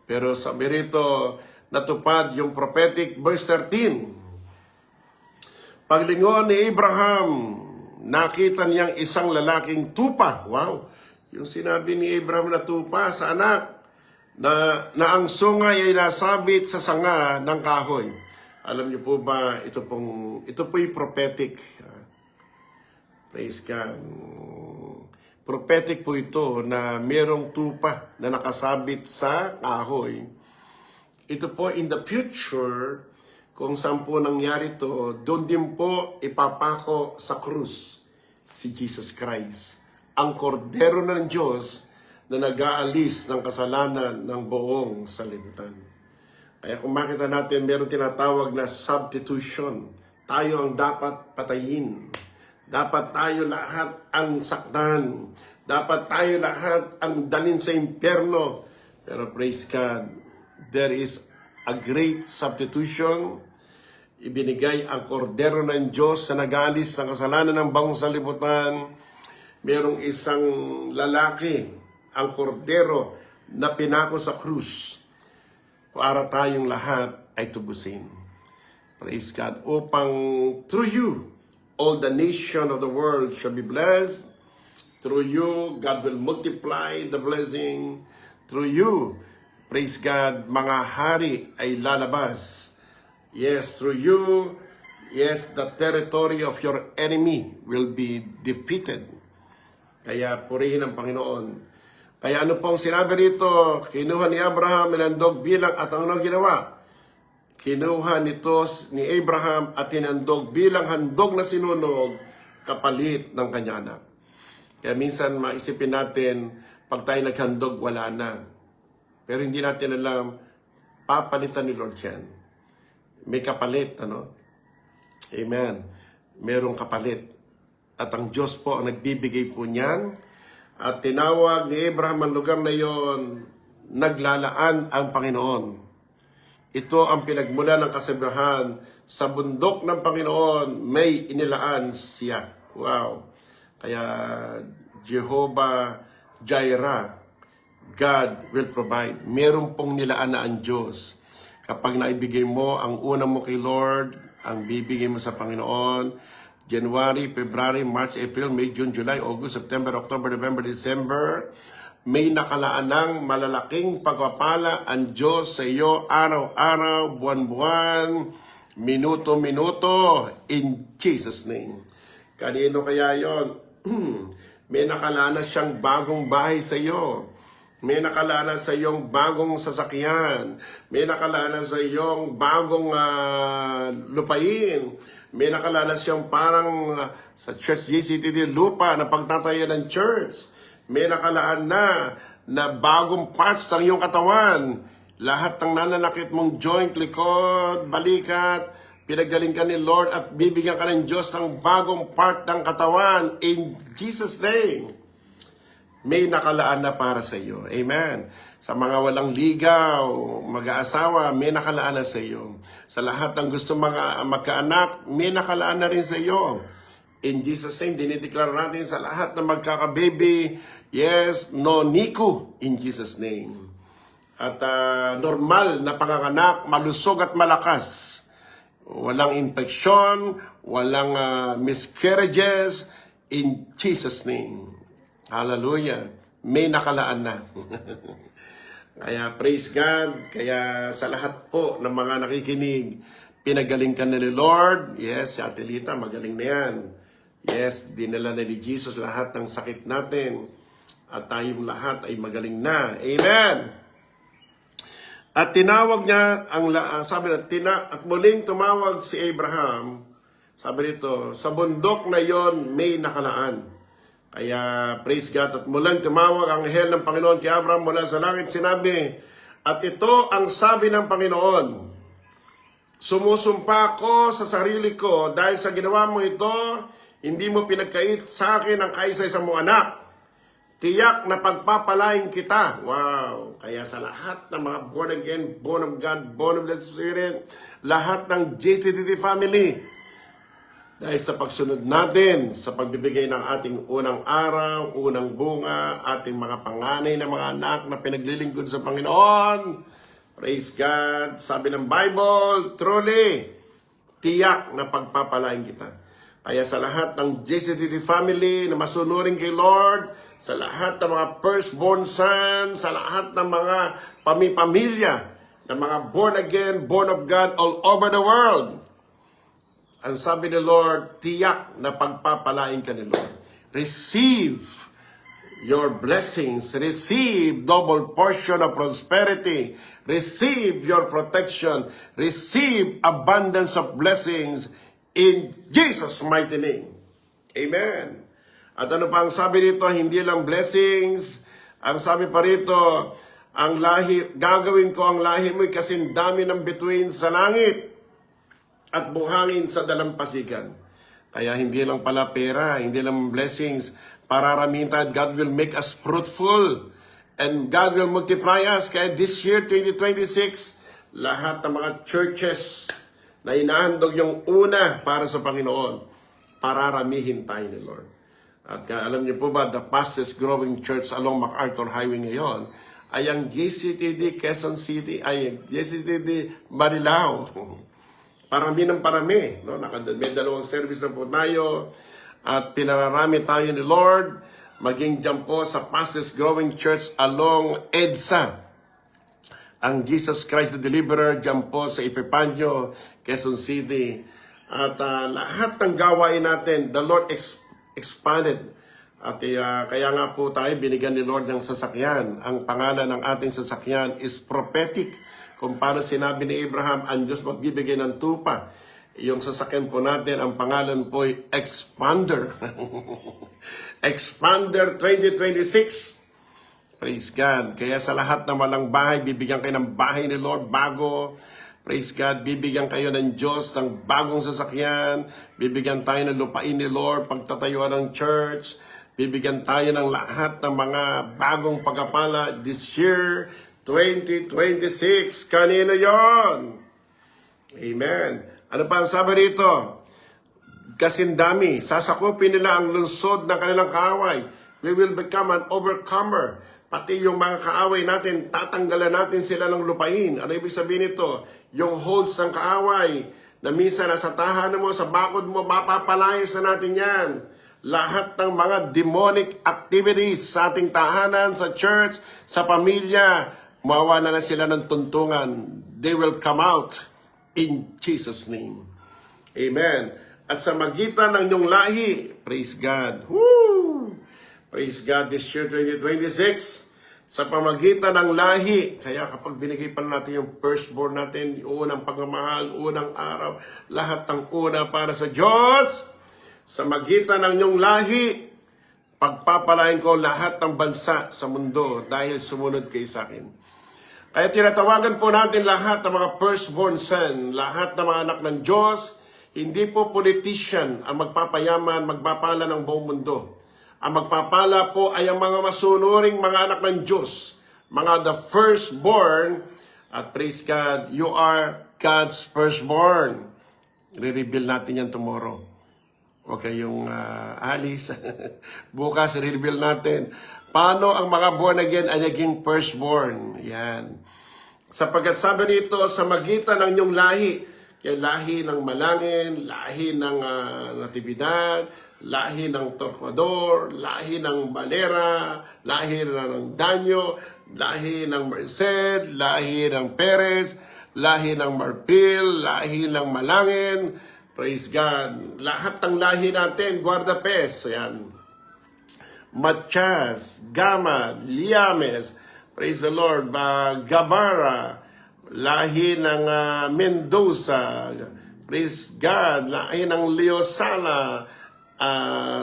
Pero sabi rito, natupad yung prophetic verse 13. Paglingon ni Abraham, nakita niyang isang lalaking tupa. Wow! Yung sinabi ni Abraham na tupa sa anak, na ang sungay ay nasabit sa sanga ng kahoy. Alam niyo po ba, ito po'y prophetic. Praise God. Prophetic po ito na merong tupa na nakasabit sa kahoy. Ito po in the future, kung saan po nangyari ito, doon din po ipapako sa krus si Jesus Christ. Ang kordero ng Diyos na nag-aalis ng kasalanan ng buong sanlibutan. Kaya kung makita natin, meron tinatawag na substitution. Tayo ang dapat patayin. Dapat tayo lahat ang saktan. Dapat tayo lahat ang dalhin sa impyerno. Pero praise God, there is a great substitution. Ibinigay ang kordero ng Diyos na nag-alis ng kasalanan ng buong sanlibutan. Merong isang lalaki, ang kordero na pinako sa krus para tayong lahat ay tubusin. Praise God. Upang through you, all the nation of the world shall be blessed. Through you, God will multiply the blessing. Through you, praise God, mga hari ay lalabas. Yes, through you, yes, the territory of your enemy will be defeated. Kaya purihin ang Panginoon. Kaya ano pong sinabi rito, kinuha ni Abraham inandog bilang at ang ginawa? Kinuha nito ni Abraham at tinandog bilang handog na sinunog kapalit ng kanya anak. Kaya minsan maisipin natin, pag tayo naghandog, wala na. Pero hindi natin alam, papalitan ni Lord yan. May kapalit, ano? Amen. Merong kapalit. At ang Diyos po ang nagbibigay po niyan. At tinawag ni Abraham ang lugar na yon, naglalaan ang Panginoon. Ito ang pinagmula ng kasabihan, sa bundok ng Panginoon may inilaan siya. Wow! Kaya Jehovah Jireh, God will provide. Meron pong nilaan na ang Diyos. Kapag naibigay mo ang una mo kay Lord, ang bibigay mo sa Panginoon, January, February, March, April, May, June, July, August, September, October, November, December, may nakalaan ng malalaking pagpapala ang Diyos sa iyo araw-araw, buwan-buwan, minuto-minuto, in Jesus' name. Kanino kaya yon? May nakalaan na siyang bagong bahay sa iyo. May nakalaan sa iyong bagong sasakyan. May nakalaan sa iyong bagong lupain. May nakalaan siyang parang sa Church GCTD lupa na pagtatayo ng church. May nakalaan na bagong parts ng iyong katawan. Lahat ng nananakit mong joint, likod, balikat, pinagaling ka ni Lord at bibigyan ka ng Diyos ng bagong part ng katawan in Jesus' name. May nakalaan na para sa iyo. Amen. Sa mga walang ligaw, mag-aasawa, may nakalaan na sa iyo. Sa lahat ng gusto magkaanak, may nakalaan na rin sa iyo. In Jesus' name, dinideklara natin sa lahat na magkakababy, yes, no nico, in Jesus' name. At normal na panganganak, malusog at malakas. Walang infeksyon, walang miscarriages, in Jesus' name. Hallelujah. May nakalaan na. Kaya praise God. Kaya sa lahat po ng mga nakikinig, pinagaling ka na ni Lord. Yes, si Ate Lita, magaling na yan. Yes, dinala na ni Jesus lahat ng sakit natin. At tayong lahat ay magaling na. Amen. At tinawag niya, sabi na, at muling tumawag si Abraham. Sabi nito, sa bundok na yon may nakalaan. Kaya, praise God, at mulang tumawag ang anghel ng Panginoon kay Abraham mula sa langit, sinabi, at ito ang sabi ng Panginoon, sumusumpa ko sa sarili ko, dahil sa ginawa mo ito, hindi mo pinagkait sa akin ang kaisa-isa mong anak. Tiyak na pagpapalain kita. Wow! Kaya sa lahat ng mga born again, born of God, born of the Spirit, lahat ng JCTT family, dahil sa pagsunod natin, sa pagbibigay ng ating unang araw, unang bunga, ating mga panganay na mga anak na pinaglilingkod sa Panginoon, praise God, sabi ng Bible, truly, tiyak na pagpapalain kita. Kaya sa lahat ng JCTT family na masunurin kay Lord, sa lahat ng mga firstborn son, sa lahat ng mga pamilya, ng mga born again, born of God all over the world, ang sabi ni Lord, tiyak na pagpapalain ka ni Lord. Receive your blessings. Receive double portion of prosperity. Receive your protection. Receive abundance of blessings in Jesus' mighty name. Amen. At ano pa ang sabi dito? Hindi lang blessings. Ang sabi pa rito, ang lahi, gagawin ko ang lahi mo'y kasing dami ng bituin sa langit at buhangin sa dalampasigan. Kaya hindi lang pala pera, hindi lang blessings. Pararamihin tayo, God will make us fruitful. And God will multiply us. Kaya this year, 2026, lahat ng mga churches na inahandog yung una para sa Panginoon, pararamihin tayo ni Lord. At alam niyo po ba, the fastest growing church along MacArthur Highway ngayon ay ang JCTD Quezon City, ay JCTD Marilao. Parami ng parami. No? May dalawang service na po tayo at pinararami tayo ni Lord. Maging dyan po sa fastest growing church along EDSA. Ang Jesus Christ the Deliverer dyan po sa Ipepanyo, Quezon City. At lahat ng gawain natin, the Lord expanded. At kaya nga po tayo binigyan ni Lord ng sasakyan. Ang pangalan ng ating sasakyan is prophetic. Kung paano sinabi ni Abraham, ang Diyos magbibigay ng tupa. Yung sasakyan po natin, ang pangalan po ay Expander. Expander 2026. Praise God. Kaya sa lahat ng walang bahay, bibigyan kayo ng bahay ni Lord bago. Praise God. Bibigyan kayo ng Diyos ng bagong sasakyan. Bibigyan tayo ng lupain ni Lord, pagtatayuan ng church. Bibigyan tayo ng lahat ng mga bagong pagpapala this year, 2026. Kanino yon? Amen. Ano pa ang sabi rito? Kasindami, sasakupin nila ang lungsod ng kanilang kaaway. We will become an overcomer. Pati yung mga kaaway natin, tatanggalan natin sila ng lupain. Ano ibig sabihin nito? Yung holds ng kaaway, na minsan nasa tahanan mo, sa bakod mo, mapapalayas na natin yan. Lahat ng mga demonic activities sa ating tahanan, sa church, sa pamilya, mawawala na sila ng tuntungan. They will come out in Jesus' name. Amen. At sa magitan ng inyong lahi, praise God. Woo! Praise God, this year 2026, sa pamagitan ng lahi, kaya kapag binigay pa natin yung firstborn natin, yung unang pagmamahal, unang araw, lahat ng una para sa Diyos, sa magitan ng inyong lahi, pagpapalain ko lahat ng bansa sa mundo dahil sumunod kayo sa akin. Kaya tinatawagan po natin lahat ng mga firstborn son, lahat ng mga anak ng Diyos, hindi po politician ang magpapayaman, magpapala ng buong mundo. Ang magpapala po ay ang mga masunuring mga anak ng Diyos, mga the firstborn, at praise God, you are God's firstborn. Re-reveal natin yan tomorrow. Huwag kayong alis. Bukas, re-reveal natin. Paano ang mga born again ay naging firstborn? Yan. Sapagkat sabi nito, sa magitan ng inyong lahi, kaya lahi ng Malangin, lahi ng Natividad, lahi ng Torquador, lahi ng Valera, lahi ng Danyo, lahi ng Merced, lahi ng Perez, lahi ng Marpil, lahi ng Malangin. Praise God. Lahat ng lahi natin, Guardapes, ayan. Matias, Gama, Liames, praise the Lord, Gabara, lahi ng Mendoza, praise God, lahi ng Leosala,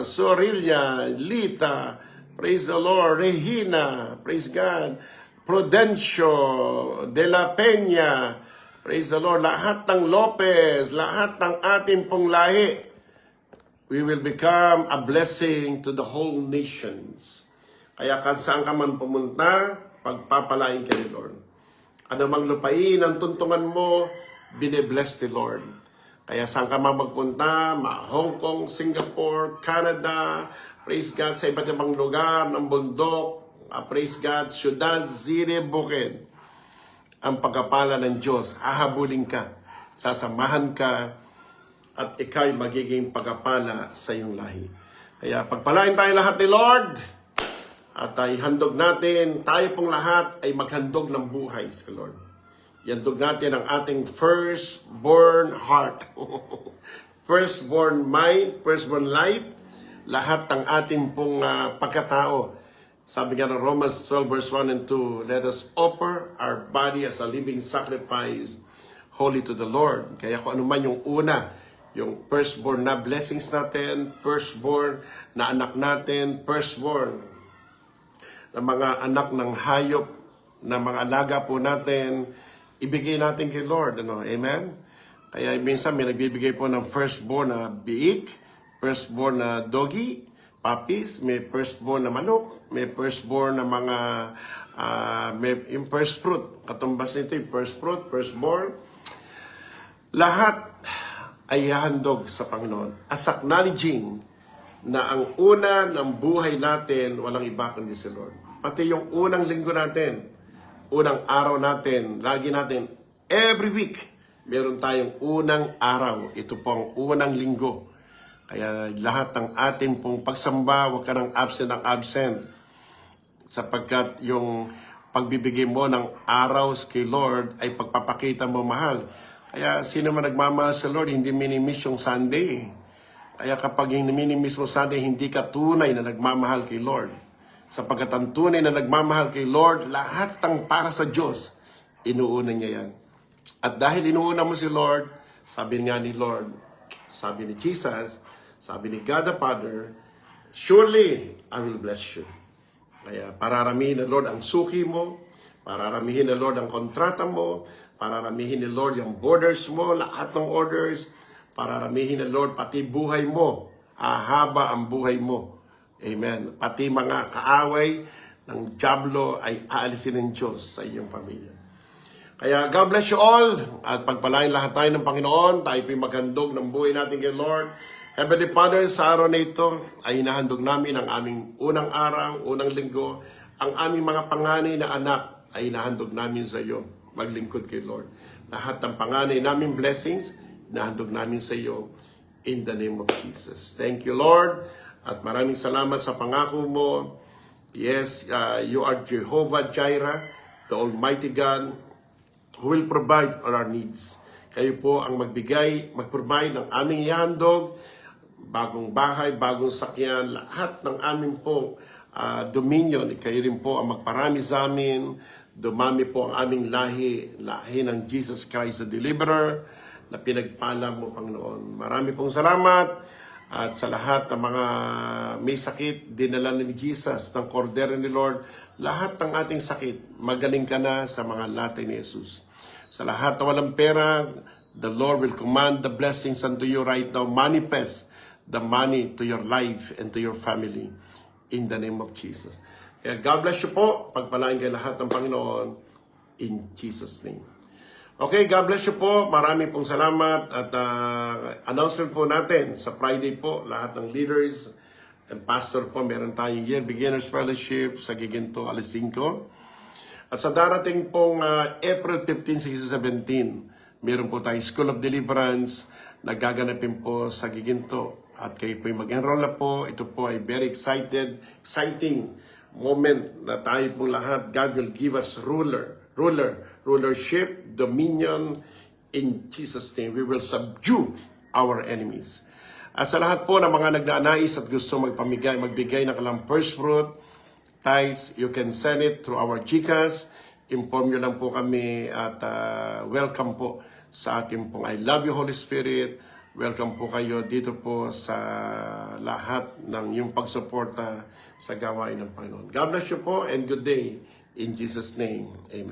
Sorilla, Lita, praise the Lord, Regina, praise God, Prudencio, De La Peña, praise the Lord, lahat ng Lopez, lahat ng ating pong lahi, we will become a blessing to the whole nations. Kaya saan ka man pumunta, pagpapalain ka ni Lord. Ano mang lupain ang tuntungan mo, bine-bless ni Lord. Kaya saan ka man magpunta, Hong Kong, Singapore, Canada, praise God, sa iba't ibang lugar ng bundok, praise God, syudad, city, bukid. Ang pagkapala ng Diyos, hahabulin ka, sasamahan ka, at ikaw'y magiging pagkapala sa iyong lahi. Kaya pagpalain tayo lahat ni Lord, at ay handog natin, tayo pong lahat ay maghandog ng buhay sa Lord. Ihandog natin ang ating firstborn heart, firstborn mind, firstborn life, lahat ng ating pong pagkatao. Sabi nga ng Romans 12 verse 1 and 2, let us offer our body as a living sacrifice, holy to the Lord. Kaya kung ano man yung una, yung firstborn na blessings natin, firstborn na anak natin, firstborn na mga anak ng hayop, na mga alaga po natin, ibigay natin kay Lord. Ano? Amen? Kaya minsan may nagbibigay po ng firstborn na biik, firstborn na doggy, puppies, may firstborn na manok, may firstborn na mga, may yung first fruit. Katumbas nito yung first fruit, firstborn. Lahat ay hahandog sa Panginoon as acknowledging na ang una ng buhay natin, walang iba kundi si Lord. Pati yung unang linggo natin, unang araw natin, lagi natin, every week, meron tayong unang araw. Ito po ang unang linggo. Kaya lahat ng ating pong pagsamba, huwag ka ng absent. Sapagkat yung pagbibigay mo ng araw kay Lord ay pagpapakita mo mahal. Kaya sino man nagmamahal sa Lord, hindi minimiss yung Sunday. Kaya kapag minimiss mo Sunday, hindi ka tunay na nagmamahal kay Lord. Sapagkat ang tunay na nagmamahal kay Lord, lahat ng para sa Diyos, inuuna niya yan. At dahil inuuna mo si Lord, sabi nga ni Lord, sabi ni Jesus, sabi ni God the Father, surely I will bless you. Kaya pararamihin na Lord ang suki mo, pararamihin na Lord ang kontrata mo, pararamihin ni Lord yung borders mo, lahat ng orders, pararamihin na Lord pati buhay mo, hahaba ang buhay mo. Amen. Pati mga kaaway ng dyablo ay aalisin ng Diyos sa iyong pamilya. Kaya God bless you all at pagpalain lahat tayo ng Panginoon. Tayo po'y maghandog ng buhay natin kay Lord. Heavenly Father, sa araw na ito ay hinahandog namin ang aming unang araw, unang linggo. Ang aming mga panganay na anak ay hinahandog namin sa iyo. Maglingkod kay Lord. Lahat ng panganay namin blessings, hinahandog namin sa iyo in the name of Jesus. Thank you, Lord. At maraming salamat sa pangako mo. Yes, you are Jehovah Jireh, the Almighty God, who will provide all our needs. Kayo po ang mag-provide ng aming ihandog, bagong bahay, bagong sakyan, lahat ng aming pong dominion. Kayo rin po ang magparami sa amin. Dumami po ang aming lahi ng Jesus Christ the Deliverer, na pinagpala mo, Panginoon. Marami pong salamat. At sa lahat ng mga may sakit, dinala ni Jesus ng kordero ni Lord, lahat ng ating sakit, magaling ka na sa mga latay ni Jesus. Sa lahat na walang pera, the Lord will command the blessings unto you right now. Manifest the money to your life and to your family in the name of Jesus. Kaya God bless you po. Pagpalain kayo lahat ng Panginoon in Jesus' name. Okay, God bless you po. Marami pong salamat at announcement po natin sa Friday po, lahat ng leaders and pastor po, meron tayong Year Beginners Fellowship sa Giginto, alas 5. At sa darating pong April 15, 16, 17, meron po tayong School of Deliverance na gaganapin po sa Giginto. At kayo po mag-enroll na po. Ito po ay very exciting moment na tayo pong lahat. God will give us rulership, dominion, in Jesus' name. We will subdue our enemies. At sa lahat po ng mga nagnanais at gusto magbigay ng kalang first fruit, tithes, you can send it through our GCash. Inform nyo lang po kami at welcome po sa ating pong I Love You Holy Spirit. Welcome po kayo dito po sa lahat ng yung pagsuporta sa gawain ng Panginoon. God bless you po and good day in Jesus' name. Amen.